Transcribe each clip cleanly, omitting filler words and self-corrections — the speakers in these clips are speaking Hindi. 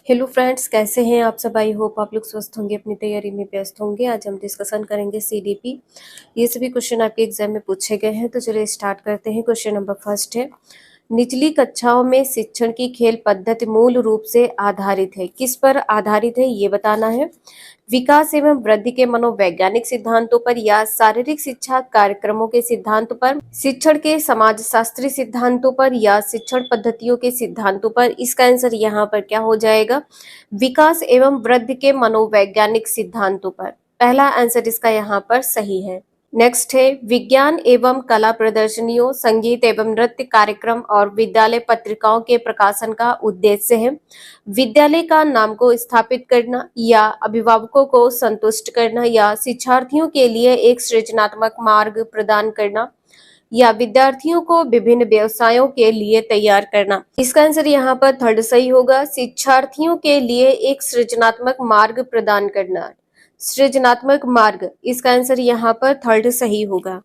हेलो फ्रेंड्स, कैसे हैं आप सब। आई होप आप लोग स्वस्थ होंगे, अपनी तैयारी में व्यस्त होंगे। आज हम डिस्कशन करेंगे सीडीपी। ये सभी क्वेश्चन आपके एग्जाम में पूछे गए हैं, तो चलिए स्टार्ट करते हैं। क्वेश्चन नंबर फर्स्ट है, निचली कक्षाओं में शिक्षण की खेल पद्धति मूल रूप से आधारित है, किस पर आधारित है ये बताना है। विकास एवं वृद्धि के मनोवैज्ञानिक सिद्धांतों पर या शारीरिक शिक्षा कार्यक्रमों के सिद्धांतों पर, शिक्षण के समाजशास्त्री सिद्धांतों पर या शिक्षण पद्धतियों के सिद्धांतों पर। इसका आंसर यहाँ पर क्या हो जाएगा, विकास एवं वृद्धि के मनोवैज्ञानिक सिद्धांतों पर। पहला आंसर इसका यहाँ पर सही है। नेक्स्ट है, विज्ञान एवं कला प्रदर्शनियों, संगीत एवं नृत्य कार्यक्रम और विद्यालय पत्रिकाओं के प्रकाशन का उद्देश्य है विद्यालय का नाम को स्थापित करना या अभिभावकों को संतुष्ट करना या शिक्षार्थियों के लिए एक सृजनात्मक मार्ग प्रदान करना या विद्यार्थियों को विभिन्न व्यवसायों के लिए तैयार करना। इसका आंसर यहाँ पर थर्ड सही होगा, शिक्षार्थियों के लिए एक सृजनात्मक मार्ग प्रदान करना। सृजनात्मक मार्ग, इसका आंसर यहाँ पर थर्ड सही होगा।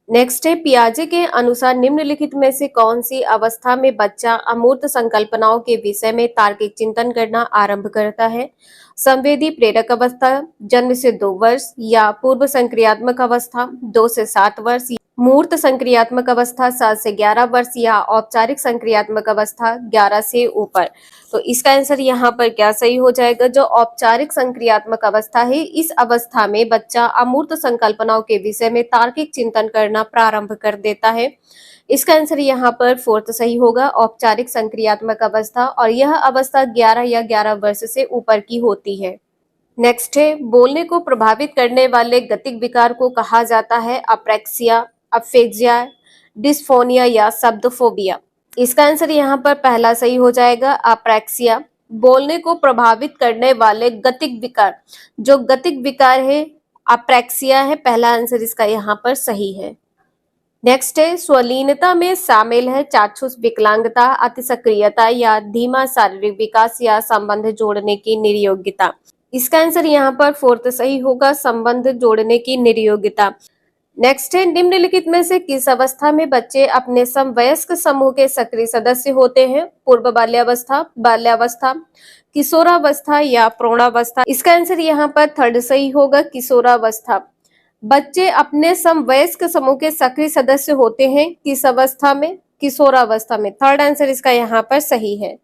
नेक्स्ट है, पियाजे के अनुसार निम्नलिखित में से कौन सी अवस्था में बच्चा अमूर्त संकल्पनाओं के विषय में तार्किक चिंतन करना आरंभ करता है। संवेदी प्रेरक अवस्था, जन्म से 2 वर्ष या पूर्व संक्रियात्मक अवस्था 2 से 7 वर्ष, मूर्त संक्रियात्मक अवस्था 7 से 11 वर्ष या औपचारिक संक्रियात्मक अवस्था 11 से ऊपर। तो इसका आंसर यहाँ पर क्या सही हो जाएगा, जो औपचारिक संक्रियात्मक अवस्था है, इस अवस्था में बच्चा अमूर्त संकल्पनाओं के विषय में तार्किक चिंतन करना प्रारंभ कर देता है। इसका आंसर यहाँ पर फोर्थ सही होगा, औपचारिक संक्रियात्मक अवस्था, और यह अवस्था 11 या 11 वर्ष से ऊपर की होती है। नेक्स्ट है, बोलने को प्रभावित करने वाले गतिक विकार को कहा जाता है अप्रैक्सिया, अफेजिया, डिस्फोनिया या शब्दफोबिया। इसका आंसर यहाँ पर पहला सही हो जाएगा, अप्रैक्सिया। बोलने को प्रभावित करने वाले गतिक विकार, जो गतिक विकार है अप्रैक्सिया है। पहला आंसर इसका यहाँ पर सही है। नेक्स्ट है, स्वलीनता में शामिल है चाक्षुष विकलांगता, अति सक्रियता या धीमा शारीरिक विकास या संबंध जोड़ने की निर्योग्यता। इसका आंसर यहाँ पर फोर्थ सही होगा, संबंध जोड़ने की निर्योग्यता। नेक्स्ट है, निम्नलिखित में से किस अवस्था में बच्चे अपने समवयस्क समूह के सक्रिय सदस्य होते हैं। पूर्व बाल्यावस्था, बाल्यावस्था, किशोरावस्था या प्रौढ़ावस्था। इसका आंसर यहाँ पर थर्ड सही होगा, किशोरावस्था। बच्चे अपने समवयस्क समूह के सक्रिय सदस्य होते हैं किस अवस्था में, किशोरावस्था में। थर्ड आंसर इसका यहाँ पर सही है।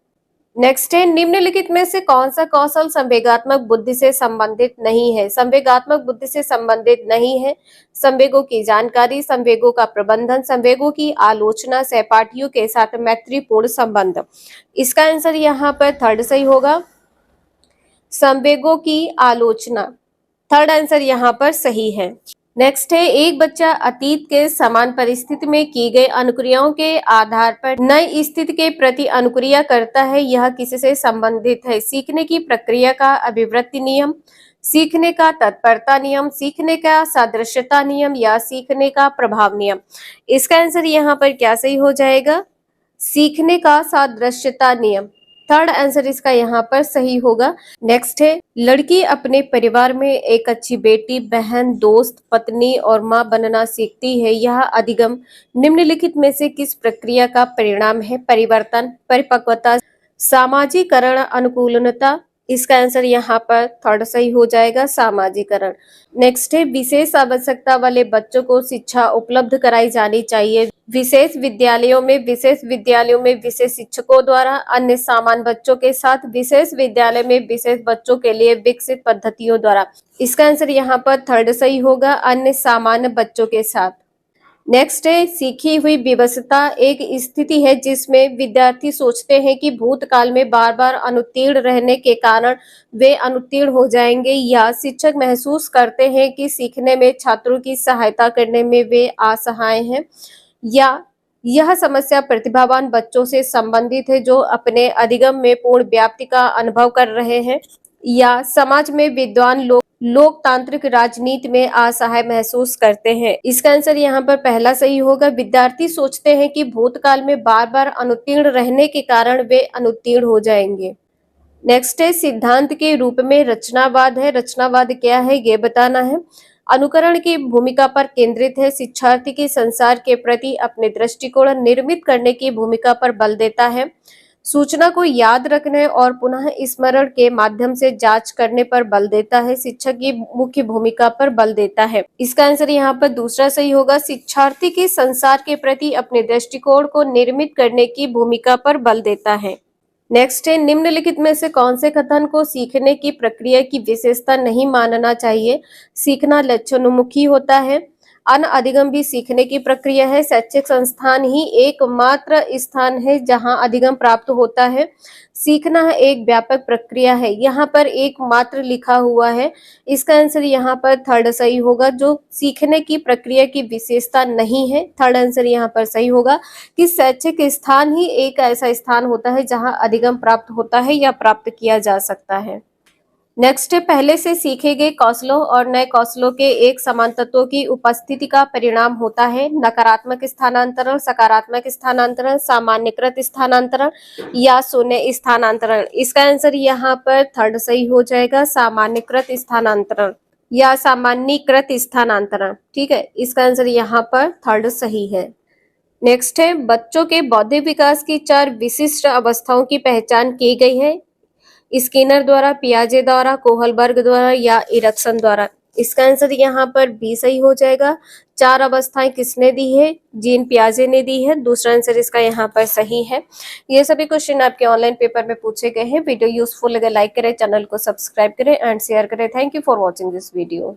नेक्स्ट है, निम्नलिखित में से कौन सा कौशल संवेगात्मक बुद्धि से संबंधित नहीं है। संवेगात्मक बुद्धि से संबंधित नहीं है, संवेगों की जानकारी, संवेगों का प्रबंधन, संवेगों की आलोचना, सहपाठियों के साथ मैत्रीपूर्ण संबंध। इसका आंसर यहाँ पर थर्ड सही होगा, संवेगों की आलोचना। थर्ड आंसर यहाँ पर सही है। नेक्स्ट है, एक बच्चा अतीत के समान परिस्थिति में की गई अनुक्रियाओं के आधार पर नई स्थिति के प्रति अनुक्रिया करता है। यह किससे संबंधित है। सीखने की प्रक्रिया का अभिवृत्ति नियम, सीखने का तत्परता नियम, सीखने का सादृश्यता नियम या सीखने का प्रभाव नियम। इसका आंसर यहाँ पर क्या सही हो जाएगा, सीखने का सादृश्यता नियम। थर्ड आंसर इसका यहाँ पर सही होगा। नेक्स्ट है, लड़की अपने परिवार में एक अच्छी बेटी, बहन, दोस्त, पत्नी और मां बनना सीखती है। यह अधिगम निम्नलिखित में से किस प्रक्रिया का परिणाम है। परिवर्तन, परिपक्वता, सामाजिकरण, अनुकूलनता। इसका आंसर यहाँ पर थर्ड सही हो जाएगा, सामाजिकरण। नेक्स्ट है, विशेष आवश्यकता वाले बच्चों को शिक्षा उपलब्ध कराई जानी चाहिए। विशेष विद्यालयों में विशेष शिक्षकों द्वारा, अन्य सामान्य बच्चों के साथ, विशेष विद्यालय में विशेष बच्चों के लिए विकसित पद्धतियों द्वारा। इसका आंसर यहाँ पर थर्ड सही होगा, अन्य सामान्य बच्चों के साथ। नेक्स्ट है, सीखी हुई विवशता एक स्थिति है जिसमें विद्यार्थी सोचते हैं कि भूतकाल में बार बार अनुत्तीर्ण रहने के कारण वे अनुत्तीर्ण हो जाएंगे, या शिक्षक महसूस करते हैं कि सीखने में छात्रों की सहायता करने में वे असहाय हैं, या यह समस्या प्रतिभावान बच्चों से संबंधित है जो अपने अधिगम में पूर्ण व्याप्ति का अनुभव कर रहे हैं, या समाज में विद्वान लोग लोकतांत्रिक राजनीति में असहाय महसूस करते हैं। इसका आंसर यहाँ पर पहला सही होगा, विद्यार्थी सोचते हैं कि भूतकाल में बार बार अनुत्तीर्ण रहने के कारण वे अनुत्तीर्ण हो जाएंगे। नेक्स्ट है, सिद्धांत के रूप में रचनावाद है। रचनावाद क्या है ये बताना है। अनुकरण की भूमिका पर केंद्रित है, शिक्षार्थी के संसार के प्रति अपने दृष्टिकोण निर्मित करने की भूमिका पर बल देता है, सूचना को याद रखने और पुनः स्मरण के माध्यम से जांच करने पर बल देता है। शिक्षक की मुख्य भूमिका पर बल देता है। इसका आंसर यहाँ पर दूसरा सही होगा। शिक्षार्थी के संसार के प्रति अपने दृष्टिकोण को निर्मित करने की भूमिका पर बल देता है। नेक्स्ट है, निम्नलिखित में से कौन से कथन को सीखने की प्रक्रिया की विशेषता नहीं मानना चाहिए? सीखना लक्ष्योन्मुखी होता है। अनअधिगम भी सीखने की प्रक्रिया है। शैक्षिक संस्थान ही एकमात्र स्थान है जहां अधिगम प्राप्त होता है। सीखना एक व्यापक प्रक्रिया है। यहाँ पर एकमात्र लिखा हुआ है। इसका आंसर यहाँ पर थर्ड सही होगा, जो सीखने की प्रक्रिया की विशेषता नहीं है। थर्ड आंसर यहाँ पर सही होगा कि शैक्षिक स्थान ही एक ऐसा स्थान होता है जहां अधिगम प्राप्त होता है या प्राप्त किया जा सकता है। नेक्स्ट है, पहले से सीखे गए कौशलों और नए कौशलों के एक समान तत्वों की उपस्थिति का परिणाम होता है नकारात्मक स्थानांतरण, सकारात्मक स्थानांतरण, सामान्यकृत स्थानांतरण या शून्य स्थानांतरण। इसका आंसर यहाँ पर थर्ड सही हो जाएगा, सामान्यकृत स्थानांतरण या सामान्यीकृत स्थानांतरण। ठीक है, इसका आंसर यहाँ पर थर्ड सही है। नेक्स्ट है, बच्चों के बौद्धिक विकास की 4 विशिष्ट अवस्थाओं की पहचान की गई है। स्किनर द्वारा, पियाजे द्वारा, कोहलबर्ग द्वारा या इरिक्सन द्वारा। इसका आंसर यहाँ पर बी सही हो जाएगा। 4 अवस्थाएं किसने दी है? जीन पियाजे ने दी है। दूसरा आंसर इसका यहाँ पर सही है। ये सभी क्वेश्चन आपके ऑनलाइन पेपर में पूछे गए हैं। वीडियो यूजफुल लगे लाइक करें, चैनल को सब्सक्राइब करें एंड शेयर करें। Thank you for watching this video.